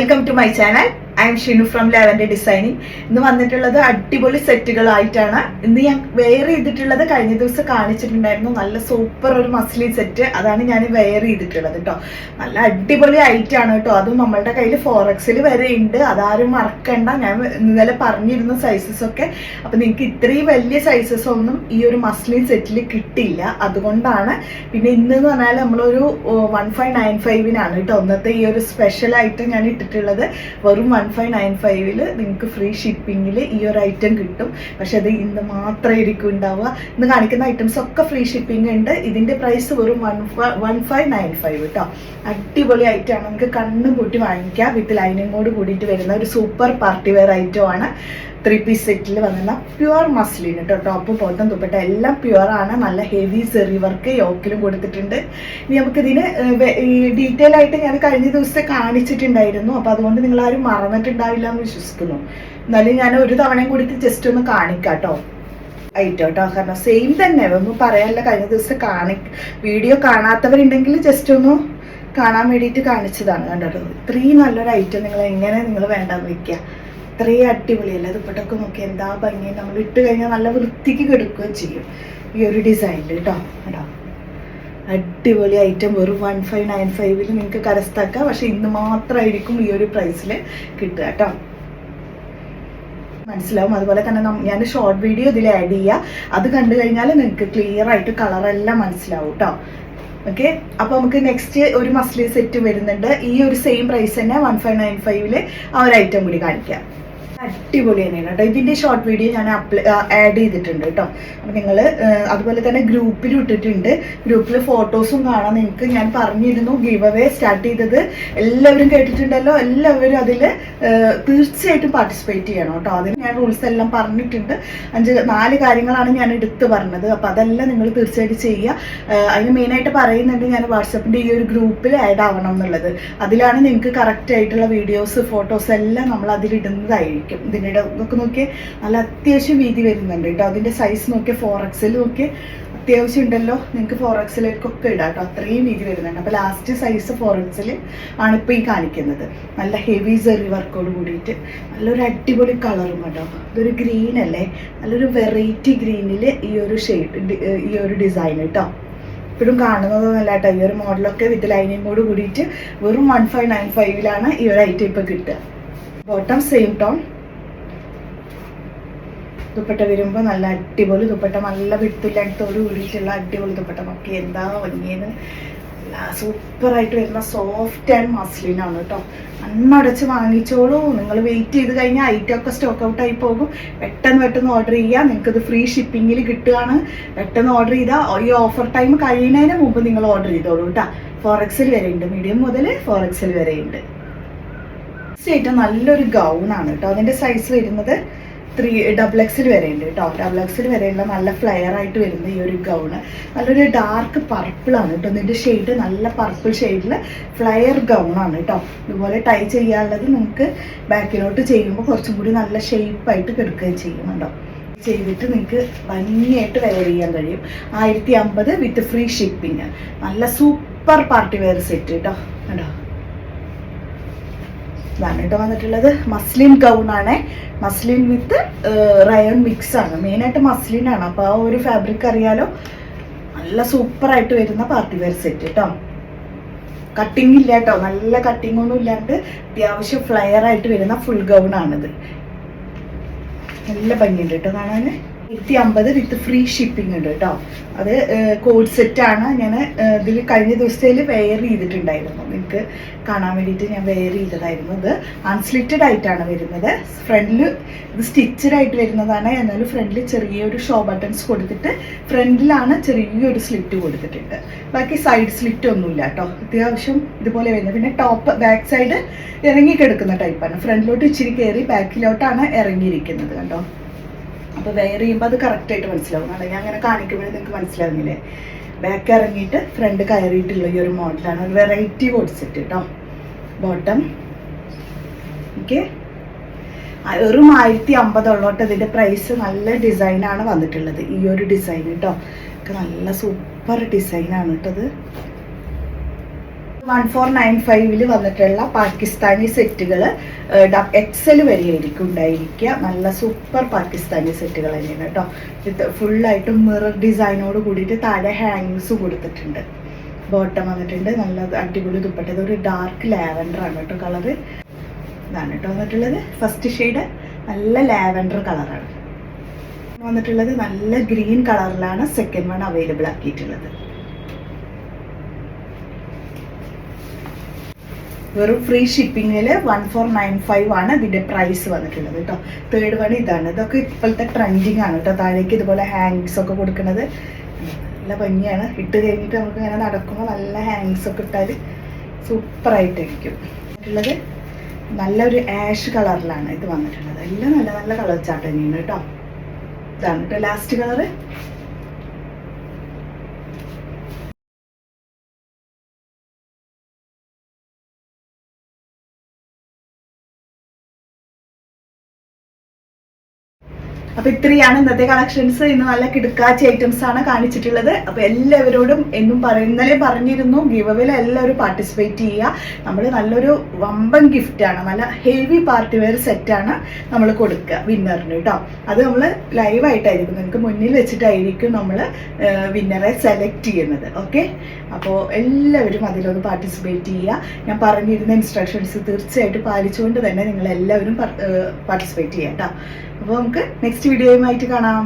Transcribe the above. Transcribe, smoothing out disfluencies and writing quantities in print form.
Welcome to my channel. I am Shinu from Lavender Designing. ഇന്ന് വന്നിട്ടുള്ളത് അടിപൊളി സെറ്റുകളായിട്ടാണ്. ഇന്ന് ഞാൻ വെയർ ചെയ്തിട്ടുള്ളത് കഴിഞ്ഞ ദിവസം കാണിച്ചിട്ടുണ്ടായിരുന്നു. നല്ല സൂപ്പർ ഒരു മസ്ലിൻ സെറ്റ്, അതാണ് ഞാൻ വെയർ ചെയ്തിട്ടുള്ളത് കേട്ടോ. നല്ല അടിപൊളി ഐറ്റാണ് കേട്ടോ. അതും നമ്മളുടെ കയ്യിൽ 4XL വരെ ഉണ്ട്, അതാരും മറക്കണ്ട. ഞാൻ ഇന്നലെ പറഞ്ഞിരുന്ന സൈസസ് ഒക്കെ. അപ്പൊ നിങ്ങൾക്ക് ഇത്രയും വലിയ സൈസസ് ഒന്നും ഈ ഒരു മസ്ലിൻ സെറ്റിൽ കിട്ടില്ല, അതുകൊണ്ടാണ്. പിന്നെ ഇന്ന് എന്ന് പറഞ്ഞാൽ നമ്മളൊരു 1595-നാണ് കേട്ടോ ഇന്നത്തെ ഈ ഒരു സ്പെഷ്യൽ ഐറ്റം ഞാൻ ഇട്ടിട്ടുള്ളത്. വെറും 1595 നിങ്ങൾക്ക് ഫ്രീ ഷിപ്പിങ്ങിൽ ഈ ഒരു ഐറ്റം കിട്ടും. പക്ഷെ അത് ഇന്ന് മാത്രമായിരിക്കും ഉണ്ടാവുക. ഇന്ന് കാണിക്കുന്ന ഐറ്റംസ് ഒക്കെ ഫ്രീ ഷിപ്പിംഗ് ഉണ്ട്. ഇതിന്റെ പ്രൈസ് വെറും 1595 കേട്ടോ. അടിപൊളി ഐറ്റം ആണ്, നമുക്ക് കണ്ണും കൂട്ടി വാങ്ങിക്കാം. വിത്ത് ലൈനിങ്ങോട് കൂടിയിട്ട് വരുന്ന ഒരു സൂപ്പർ പാർട്ടി വെയർ ഐറ്റം ആണ്. 3 പീസ് സെറ്റിൽ വന്നിട്ടുള്ള പ്യുവർ മസ്ലിൻ കേട്ടോ. ടോപ്പ് ബോട്ടം ദുപ്പട്ട എല്ലാം പ്യുവർ ആണ്. നല്ല ഹെവി സെറി വർക്ക് യോക്കിലും കൊടുത്തിട്ടുണ്ട്. ഇനി നമുക്കിതിന് ഡീറ്റെയിൽ ആയിട്ട് ഞാൻ കഴിഞ്ഞ ദിവസത്തെ കാണിച്ചിട്ടുണ്ടായിരുന്നു. അപ്പോൾ അതുകൊണ്ട് നിങ്ങളാരും മറന്നിട്ടുണ്ടാവില്ല എന്ന് വിശ്വസിക്കുന്നു. എന്നാലും ഞാൻ ഒരു തവണയും കൂടി ജസ്റ്റ് ഒന്ന് കാണിക്കാം കേട്ടോ ഐറ്റം കേട്ടോ. കാരണം സെയിം തന്നെ, ഒന്നും പറയാനില്ല. കഴിഞ്ഞ ദിവസം വീഡിയോ കാണാത്തവരുണ്ടെങ്കിൽ ജസ്റ്റ് ഒന്ന് കാണാൻ വേണ്ടിയിട്ട് കാണിച്ചതാണ് കണ്ടോ. ഇത്രയും നല്ലൊരു ഐറ്റം നിങ്ങൾ വേണ്ടാന്ന് വെക്കുക. ഇത്രയും അടിപൊളിയല്ല. ദുപ്പട്ടൊക്കെ നോക്കി എന്താ ഭംഗി. നമ്മൾ ഇട്ട് കഴിഞ്ഞാൽ നല്ല വൃത്തിക്ക് കെടുക്കുകയും ചെയ്യും ഈ ഒരു ഡിസൈനിൽ കേട്ടോ. കേട്ടോ അടിപൊളി ഐറ്റം. വെറും 1595 നിങ്ങൾക്ക് കരസ്ഥാക്കാം. പക്ഷെ ഇന്ന് മാത്രമായിരിക്കും ഈ ഒരു പ്രൈസിൽ കിട്ടുക കേട്ടോ. മനസ്സിലാവും. അതുപോലെ തന്നെ ഞാൻ ഷോർട്ട് വീഡിയോ ഇതിൽ ആഡ് ചെയ്യുക. അത് കണ്ടു കഴിഞ്ഞാൽ നിങ്ങൾക്ക് ക്ലിയർ ആയിട്ട് കളറെല്ലാം മനസ്സിലാവും കേട്ടോ. ഓക്കെ, അപ്പൊ നമുക്ക് നെക്സ്റ്റ് ഒരു മസ്ലിൻ സെറ്റ് വരുന്നുണ്ട്. ഈ ഒരു സെയിം പ്രൈസ് തന്നെ 1595 ആ ഒരു ഐറ്റം കൂടി കാണിക്കാം. അടിപൊളി തന്നെയാണ് കേട്ടോ. ഇതിന്റെ ഷോർട്ട് വീഡിയോ ഞാൻ ആഡ് ചെയ്തിട്ടുണ്ട് കേട്ടോ. അപ്പൊ നിങ്ങൾ അതുപോലെ തന്നെ ഗ്രൂപ്പിൽ ഇട്ടിട്ടുണ്ട്. ഗ്രൂപ്പിൽ ഫോട്ടോസും കാണാൻ നിങ്ങൾക്ക്. ഞാൻ പറഞ്ഞിരുന്നു ഗീവ് അവേ സ്റ്റാർട്ട് ചെയ്തത് എല്ലാവരും കേട്ടിട്ടുണ്ടല്ലോ. എല്ലാവരും അതിൽ തീർച്ചയായിട്ടും പാർട്ടിസിപ്പേറ്റ് ചെയ്യണം കേട്ടോ. അതിന് ഞാൻ റൂൾസ് എല്ലാം പറഞ്ഞിട്ടുണ്ട്. 4 കാര്യങ്ങളാണ് ഞാൻ എടുത്ത് പറഞ്ഞത്. അപ്പൊ അതെല്ലാം നിങ്ങൾ തീർച്ചയായിട്ടും ചെയ്യുക. അതിന് മെയിനായിട്ട് പറയുന്നുണ്ട് ഞാൻ വാട്സപ്പിന്റെ ഈ ഒരു ഗ്രൂപ്പിൽ ആഡ് ആവണം എന്നുള്ളത്. അതിലാണ് നിങ്ങൾക്ക് കറക്റ്റ് ആയിട്ടുള്ള വീഡിയോസ് ഫോട്ടോസ് എല്ലാം നമ്മൾ അതിലിടുന്നതായിരിക്കും. ഇതിൻ്റെ ഇതൊക്കെ നോക്കിയാൽ നല്ല അത്യാവശ്യം വീതി വരുന്നുണ്ട് കേട്ടോ. അതിന്റെ സൈസ് നോക്കിയാൽ 4XL നോക്കിയാൽ അത്യാവശ്യം ഉണ്ടല്ലോ. നിങ്ങൾക്ക് 4XLൊക്കെ ഇടാം കേട്ടോ. അത്രയും വീതി വരുന്നുണ്ട്. അപ്പോൾ ലാസ്റ്റ് സൈസ് 4XL ആണ് ഇപ്പോൾ ഈ കാണിക്കുന്നത്. നല്ല ഹെവി സെറി വർക്കോട് കൂടിയിട്ട് നല്ലൊരു അടിപൊളി കളറും കേട്ടോ. ഇതൊരു ഗ്രീൻ അല്ലേ, നല്ലൊരു വെറൈറ്റി ഗ്രീനിൽ ഈ ഒരു ഷെയ്ഡ്, ഈ ഒരു ഡിസൈൻ കേട്ടോ. ഇപ്പോഴും കാണുന്നതൊന്നുമല്ല കേട്ടോ. ഈ ഒരു മോഡലൊക്കെ വിത്ത് ലൈനിങ്ങോട് കൂടിയിട്ട് വെറും 1595 ഈ ഒരു ഐറ്റം ഇപ്പോൾ കിട്ടുക. Bottom same tone. ദുപ്പട്ട വരുമ്പോൾ നല്ല അടിപൊളി ദുപ്പട്ട, നല്ല വിട്ടില്ലാത്തോട് കൂടിയിട്ടുള്ള അടിപൊളി ദുപ്പട്ട. നോക്കി എന്താ ഭംഗിയെന്ന്. സൂപ്പറായിട്ട് വരുന്ന സോഫ്റ്റ് ആൻഡ് മസ്ലിനാണ് കേട്ടോ. അന്നടച്ച് വാങ്ങിച്ചോളൂ. നിങ്ങൾ വെയിറ്റ് ചെയ്ത് കഴിഞ്ഞാൽ ഐറ്റം ഒക്കെ സ്റ്റോക്ക് ഔട്ട് ആയി പോകും. പെട്ടെന്ന് ഓർഡർ ചെയ്യുക. നിങ്ങൾക്കത് ഫ്രീ ഷിപ്പിങ്ങിൽ കിട്ടുകയാണ്. പെട്ടെന്ന് ഓർഡർ ചെയ്താൽ ഈ ഓഫർ ടൈം കഴിയുന്നതിന് മുമ്പ് നിങ്ങൾ ഓർഡർ ചെയ്തോളൂ കേട്ടോ. 4XL വരെ ഉണ്ട്, മീഡിയം മുതൽ 4XL വരെ ഉണ്ട്. ായിട്ട് നല്ലൊരു ഗൗണാണ് കേട്ടോ. അതിന്റെ സൈസ് വരുന്നത് 3XL വരെ ഉണ്ട് കേട്ടോ. XXL വരെയുള്ള നല്ല ഫ്ലെയർ ആയിട്ട് വരുന്ന ഈ ഒരു ഗൗണ് നല്ലൊരു ഡാർക്ക് പർപ്പിളാണ് കേട്ടോ. ഇതിന്റെ ഷെയ്ഡ് നല്ല പർപ്പിൾ ഷെയ്ഡിൽ ഫ്ലെയർ ഗൗണാണ് കേട്ടോ. ഇതുപോലെ ടൈ ചെയ്യാനുള്ളത് നിങ്ങൾക്ക് ബാക്കിലോട്ട് ചെയ്യുമ്പോൾ കുറച്ചും കൂടി നല്ല ഷേപ്പായിട്ട് കിടക്കുകയും ചെയ്യുന്നുണ്ടോ. ചെയ്തിട്ട് നിങ്ങൾക്ക് ഭംഗിയായിട്ട് വെയർ ചെയ്യാൻ കഴിയും. 1050 വിത്ത് ഫ്രീ ഷിപ്പിങ്. നല്ല സൂപ്പർ പാർട്ടി വെയർ സെറ്റ് കേട്ടോ. കേട്ടോ ഇതാണ് കേട്ടോ വന്നിട്ടുള്ളത്. മസ്ലിൻ ഗൗൺ ആണ്. മസ്ലിൻ വിത്ത് റയോൺ മിക്സ് ആണ്. മെയിനായിട്ട് മസ്ലിൻ ആണ്. അപ്പോൾ ആ ഒരു ഫാബ്രിക് അറിയാലോ. നല്ല സൂപ്പറായിട്ട് വരുന്ന പാർട്ടി വെയർ സെറ്റ് കേട്ടോ. കട്ടിങ് ഇല്ല കേട്ടോ. നല്ല കട്ടിങ് ഒന്നും ഇല്ലാണ്ട് അത്യാവശ്യം ഫ്ലെയർ ആയിട്ട് വരുന്ന ഫുൾ ഗൗൺ ആണിത്. നല്ല ഭംഗിയുണ്ട് കേട്ടോ കാണാൻ. 150 വിത്ത് ഫ്രീ ഷിപ്പിംഗ് ഉണ്ട് കേട്ടോ. അത് കോഡ് സെറ്റാണ്. ഞാൻ ഇതിൽ കഴിഞ്ഞ ദിവസത്തിൽ വെയർ ചെയ്തിട്ടുണ്ടായിരുന്നു. നിങ്ങൾക്ക് കാണാൻ വേണ്ടിയിട്ട് ഞാൻ വെയർ ചെയ്തതായിരുന്നു. ഇത് അൺസ്ലിറ്റഡ് ആയിട്ടാണ് വരുന്നത്. ഫ്രണ്ടിൽ ഇത് സ്റ്റിച്ചഡ് ആയിട്ട് വരുന്നതാണ്. എന്നാലും ഫ്രണ്ടിൽ ചെറിയൊരു ഷോ ബട്ടൺസ് കൊടുത്തിട്ട് ഫ്രണ്ടിലാണ് ചെറിയൊരു സ്ലിറ്റ് കൊടുത്തിട്ടുണ്ട്. ബാക്കി സൈഡ് സ്ലിറ്റ് ഒന്നുമില്ല കേട്ടോ. അത്യാവശ്യം ഇതുപോലെ വരുന്നത്. പിന്നെ ടോപ്പ് ബാക്ക് സൈഡ് ഇറങ്ങിക്കിടക്കുന്ന ടൈപ്പാണ്. ഫ്രണ്ടിലോട്ട് ഇച്ചിരി കയറി ബാക്കിലോട്ടാണ് ഇറങ്ങിയിരിക്കുന്നത് കണ്ടോ. അപ്പോൾ വെയർ ചെയ്യുമ്പോൾ അത് കറക്റ്റായിട്ട് മനസ്സിലാവും. അല്ല ഞാൻ അങ്ങനെ കാണിക്കുമ്പോൾ നിങ്ങൾക്ക് മനസ്സിലാവുന്നില്ലേ. ബാക്ക് ഇറങ്ങിയിട്ട് ഫ്രണ്ട് കയറിയിട്ടുള്ള ഈ ഒരു മോഡലാണ്. ഒരു വെറൈറ്റി കോഡ് സെറ്റ് കേട്ടോ. Bottom okay. വെറും 1050 ഉള്ളോട്ട്. ഇതിൻ്റെ പ്രൈസ് നല്ല ഡിസൈനാണ് വന്നിട്ടുള്ളത്. ഈ ഒരു ഡിസൈൻ കേട്ടോ. നല്ല സൂപ്പർ ഡിസൈനാണ് കേട്ടത്. 1495 വന്നിട്ടുള്ള പാകിസ്ഥാനി സെറ്റുകൾ എക്സൽ വരെയായിരിക്കും ഉണ്ടായിരിക്കുക. നല്ല സൂപ്പർ പാകിസ്ഥാനി സെറ്റുകൾ തന്നെയാണ് കേട്ടോ. ഇത് ഫുള്ളായിട്ടും മിറർ ഡിസൈനോട് കൂടിയിട്ട് താഴെ ഹാങ്ങിങ്സ് കൊടുത്തിട്ടുണ്ട്. ബോട്ടം വന്നിട്ടുണ്ട്. നല്ല അടിപൊളി ദുപ്പട്ട. ഇതൊരു ഡാർക്ക് ലാവൻഡർ ആണ് കേട്ടോ കളറ്. ഇതാണ് കേട്ടോ വന്നിട്ടുള്ളത്. ഫസ്റ്റ് ഷെയ്ഡ് നല്ല ലാവൻഡർ കളറാണ് വന്നിട്ടുള്ളത്. നല്ല ഗ്രീൻ കളറിലാണ് സെക്കൻഡ് വൺ അവൈലബിൾ ആക്കിയിട്ടുള്ളത്. വെറും ഫ്രീ ഷിപ്പിങ്ങിൽ 1495 ആണ് ഇതിൻ്റെ പ്രൈസ് വന്നിട്ടുള്ളത് കേട്ടോ. തേർഡ് വൺ ഇതാണ്. ഇതൊക്കെ ഇപ്പോഴത്തെ ട്രെൻഡിങ് ആണ് കേട്ടോ. താഴേക്ക് ഇതുപോലെ ഹാങ്സ് ഒക്കെ കൊടുക്കുന്നത് നല്ല ഭംഗിയാണ്. ഇട്ട് കഴിഞ്ഞിട്ട് നമുക്ക് ഇങ്ങനെ നടക്കുമ്പോൾ നല്ല ഹാങ്സ് ഒക്കെ ഇട്ടാൽ സൂപ്പറായിട്ടായിരിക്കും ഉള്ളത്. നല്ലൊരു ആഷ് കളറിലാണ് ഇത് വന്നിട്ടുള്ളത്. എല്ലാം നല്ല നല്ല കളർ ചാർട്ട് തന്നെയാണ് കേട്ടോ. ഇതാണ് കേട്ടോ ലാസ്റ്റ് കളറ്. അപ്പൊ ഇത്രയാണ് ഇന്നത്തെ കളക്ഷൻസ്. ഇന്ന് നല്ല കിടക്കാച്ച ഐറ്റംസ് ആണ് കാണിച്ചിട്ടുള്ളത്. അപ്പൊ എല്ലാവരോടും ഇന്നലെ പറഞ്ഞിരുന്നു ഗിവവേയിൽ എല്ലാവരും പാർട്ടിസിപ്പേറ്റ് ചെയ്യുക. നമ്മൾ നല്ലൊരു വമ്പൻ ഗിഫ്റ്റ് ആണ്. നല്ല ഹെവി പാർട്ടി വെയർ സെറ്റാണ് നമ്മൾ കൊടുക്കുക വിന്നറിന് കേട്ടോ. അത് നമ്മൾ ലൈവായിട്ടായിരിക്കും, നിങ്ങൾക്ക് മുന്നിൽ വെച്ചിട്ടായിരിക്കും നമ്മൾ വിന്നറെ സെലക്ട് ചെയ്യുന്നത്. ഓക്കെ, അപ്പോൾ എല്ലാവരും അതിലൊന്ന് പാർട്ടിസിപ്പേറ്റ് ചെയ്യുക. ഞാൻ പറഞ്ഞിരുന്ന ഇൻസ്ട്രക്ഷൻസ് തീർച്ചയായിട്ടും പാലിച്ചുകൊണ്ട് തന്നെ നിങ്ങൾ എല്ലാവരും പാർട്ടിസിപ്പേറ്റ് ചെയ്യാം കേട്ടോ. അപ്പോൾ നമുക്ക് നെക്സ്റ്റ് വീഡിയോയുമായിട്ട് കാണാം.